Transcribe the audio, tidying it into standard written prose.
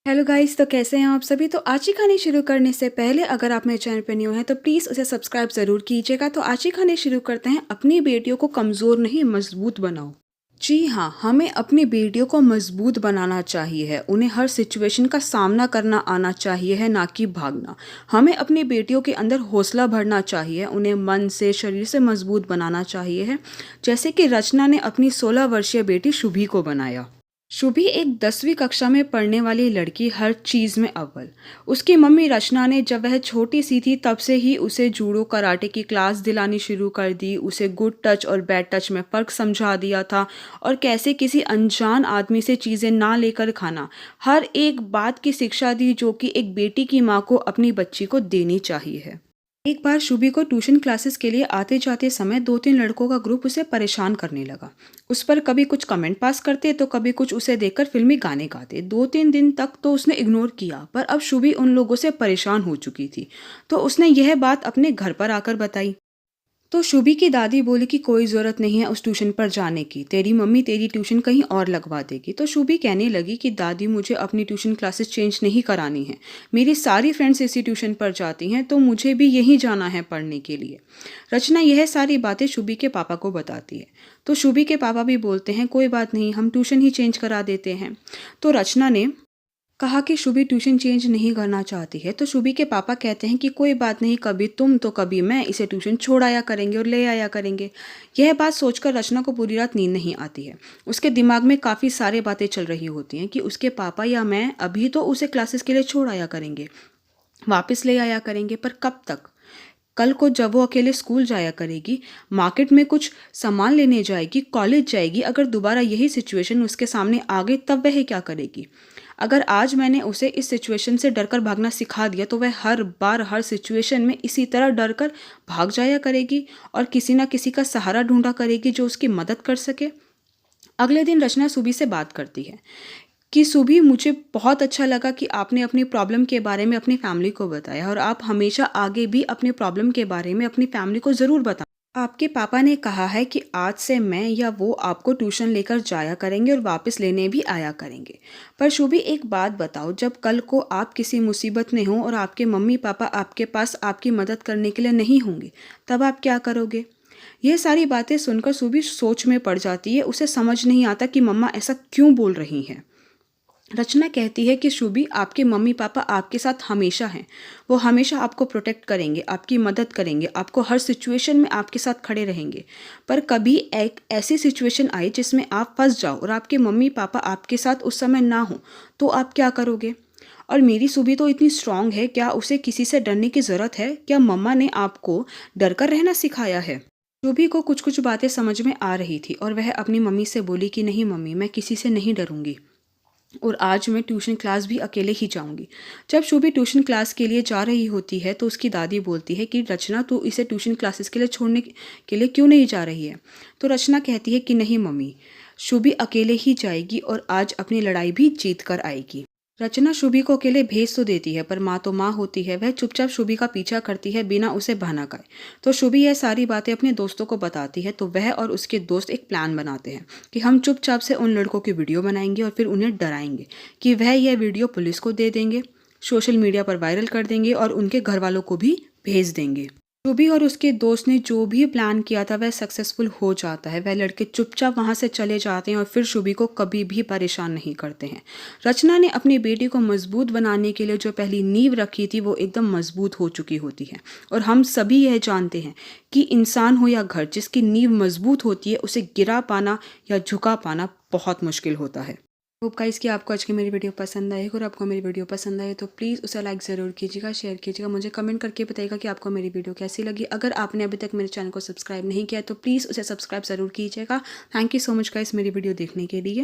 Hello guys, तो कैसे हैं आप सभी। तो आज की कहानी शुरू करने से पहले अगर आप मेरे चैनल पे न्यू हैं तो प्लीज़ उसे सब्सक्राइब ज़रूर कीजिएगा। तो आज की कहानी शुरू करते हैं। अपनी बेटियों को कमज़ोर नहीं मजबूत बनाओ। जी हाँ, हमें अपनी बेटियों को मजबूत बनाना चाहिए है। उन्हें हर सिचुएशन का सामना करना आना चाहिए है, ना कि भागना। हमें अपनी बेटियों के अंदर हौसला भरना चाहिए, उन्हें मन से शरीर से मजबूत बनाना चाहिए है। जैसे कि रचना ने अपनी 16 वर्षीय बेटी शुभी को बनाया। शुभी एक 10वीं कक्षा में पढ़ने वाली लड़की, हर चीज़ में अव्वल। उसकी मम्मी रचना ने जब वह छोटी सी थी तब से ही उसे जूडो कराटे की क्लास दिलानी शुरू कर दी। उसे गुड टच और बैड टच में फ़र्क समझा दिया था और कैसे किसी अनजान आदमी से चीज़ें ना लेकर खाना। हर एक बात की शिक्षा दी जो कि एक बेटी की माँ को अपनी बच्ची को देनी चाहिए है। एक बार शुभी को ट्यूशन क्लासेस के लिए आते जाते समय 2-3 लड़कों का ग्रुप उसे परेशान करने लगा। उस पर कभी कुछ कमेंट पास करते तो कभी कुछ उसे देखकर फिल्मी गाने गाते। 2-3 दिन तक तो उसने इग्नोर किया, पर अब शुभी उन लोगों से परेशान हो चुकी थी। तो उसने यह बात अपने घर पर आकर बताई। तो शुभी की दादी बोली कि कोई ज़रूरत नहीं है उस ट्यूशन पर जाने की, तेरी मम्मी तेरी ट्यूशन कहीं और लगवा देगी। तो शुभी कहने लगी कि दादी, मुझे अपनी ट्यूशन क्लासेस चेंज नहीं करानी है। मेरी सारी फ्रेंड्स इसी ट्यूशन पर जाती हैं तो मुझे भी यहीं जाना है पढ़ने के लिए। रचना यह सारी बातें शुभी के पापा को बताती है। तो शुभी के पापा भी बोलते हैं कोई बात नहीं, हम ट्यूशन ही चेंज करा देते हैं। तो रचना ने कहा कि शुभी ट्यूशन चेंज नहीं करना चाहती है। तो शुभी के पापा कहते हैं कि कोई बात नहीं, कभी तुम तो कभी मैं इसे ट्यूशन छोड़ आया करेंगे और ले आया करेंगे। यह बात सोचकर रचना को पूरी रात नींद नहीं आती है। उसके दिमाग में काफ़ी सारी बातें चल रही होती हैं कि उसके पापा या मैं अभी तो उसे क्लासेस के लिए छोड़ आया करेंगे, वापस ले आया करेंगे, पर कब तक। कल को जब वो अकेले स्कूल जाया करेगी, मार्केट में कुछ सामान लेने जाएगी, कॉलेज जाएगी, अगर दोबारा यही सिचुएशन उसके सामने आ गई तब वह क्या करेगी। अगर आज मैंने उसे इस सिचुएशन से डरकर भागना सिखा दिया तो वह हर बार हर सिचुएशन में इसी तरह डरकर भाग जाया करेगी और किसी ना किसी का सहारा ढूंढा करेगी जो उसकी मदद कर सके। अगले दिन रचना सुबी से बात करती है कि सुबी, मुझे बहुत अच्छा लगा कि आपने अपनी प्रॉब्लम के बारे में अपनी फैमिली को बताया और आप हमेशा आगे भी अपनी प्रॉब्लम के बारे में अपनी फैमिली को ज़रूर बताएं। आपके पापा ने कहा है कि आज से मैं या वो आपको ट्यूशन लेकर जाया करेंगे और वापस लेने भी आया करेंगे। पर शुभी, एक बात बताओ, जब कल को आप किसी मुसीबत में हो और आपके मम्मी पापा आपके पास आपकी मदद करने के लिए नहीं होंगे, तब आप क्या करोगे। यह सारी बातें सुनकर शुभी सोच में पड़ जाती है। उसे समझ नहीं आता कि मम्मा ऐसा क्यों बोल रही हैं। रचना कहती है कि शुभी, आपके मम्मी पापा आपके साथ हमेशा हैं। वो हमेशा आपको प्रोटेक्ट करेंगे, आपकी मदद करेंगे, आपको हर सिचुएशन में आपके साथ खड़े रहेंगे। पर कभी एक ऐसी सिचुएशन आए जिसमें आप फंस जाओ और आपके मम्मी पापा आपके साथ उस समय ना हो, तो आप क्या करोगे। और मेरी शुभी तो इतनी स्ट्रांग है, क्या उसे किसी से डरने की ज़रूरत है। क्या मम्मा ने आपको डर कर रहना सिखाया है। शुभी को कुछ कुछ बातें समझ में आ रही थी और वह अपनी मम्मी से बोली कि नहीं मम्मी, मैं किसी से नहीं डरूंगी और आज मैं ट्यूशन क्लास भी अकेले ही जाऊंगी। जब शुभी ट्यूशन क्लास के लिए जा रही होती है तो उसकी दादी बोलती है कि रचना, तू इसे ट्यूशन क्लासेस के लिए छोड़ने के लिए क्यों नहीं जा रही है। तो रचना कहती है कि नहीं मम्मी, शुभी अकेले ही जाएगी और आज अपनी लड़ाई भी जीत कर आएगी। रचना शुभी को अकेले भेज तो देती है, पर माँ तो माँ होती है। वह चुपचाप शुभी का पीछा करती है बिना उसे भनकाए। तो शुभी यह सारी बातें अपने दोस्तों को बताती है। तो वह और उसके दोस्त एक प्लान बनाते हैं कि हम चुपचाप से उन लड़कों की वीडियो बनाएंगे और फिर उन्हें डराएंगे कि वह यह वीडियो पुलिस को दे देंगे, सोशल मीडिया पर वायरल कर देंगे और उनके घर वालों को भी भेज देंगे। शुभी और उसके दोस्त ने जो भी प्लान किया था वह सक्सेसफुल हो जाता है। वह लड़के चुपचाप वहां से चले जाते हैं और फिर शुभी को कभी भी परेशान नहीं करते हैं। रचना ने अपनी बेटी को मजबूत बनाने के लिए जो पहली नींव रखी थी वो एकदम मजबूत हो चुकी होती है। और हम सभी यह जानते हैं कि इंसान हो या घर, जिसकी नींव मजबूत होती है उसे गिरा पाना या झुका पाना बहुत मुश्किल होता है। होप गाइस कि आपको आज की मेरी वीडियो पसंद आएगी, और आपको मेरी वीडियो पसंद आए तो प्लीज़ उसे लाइक ज़रूर कीजिएगा, शेयर कीजिएगा, मुझे कमेंट करके बताइएगा कि आपको मेरी वीडियो कैसी लगी। अगर आपने अभी तक मेरे चैनल को सब्सक्राइब नहीं किया है तो प्लीज़ उसे सब्सक्राइब ज़रूर कीजिएगा। Thank you so much guys मेरी वीडियो देखने के लिए।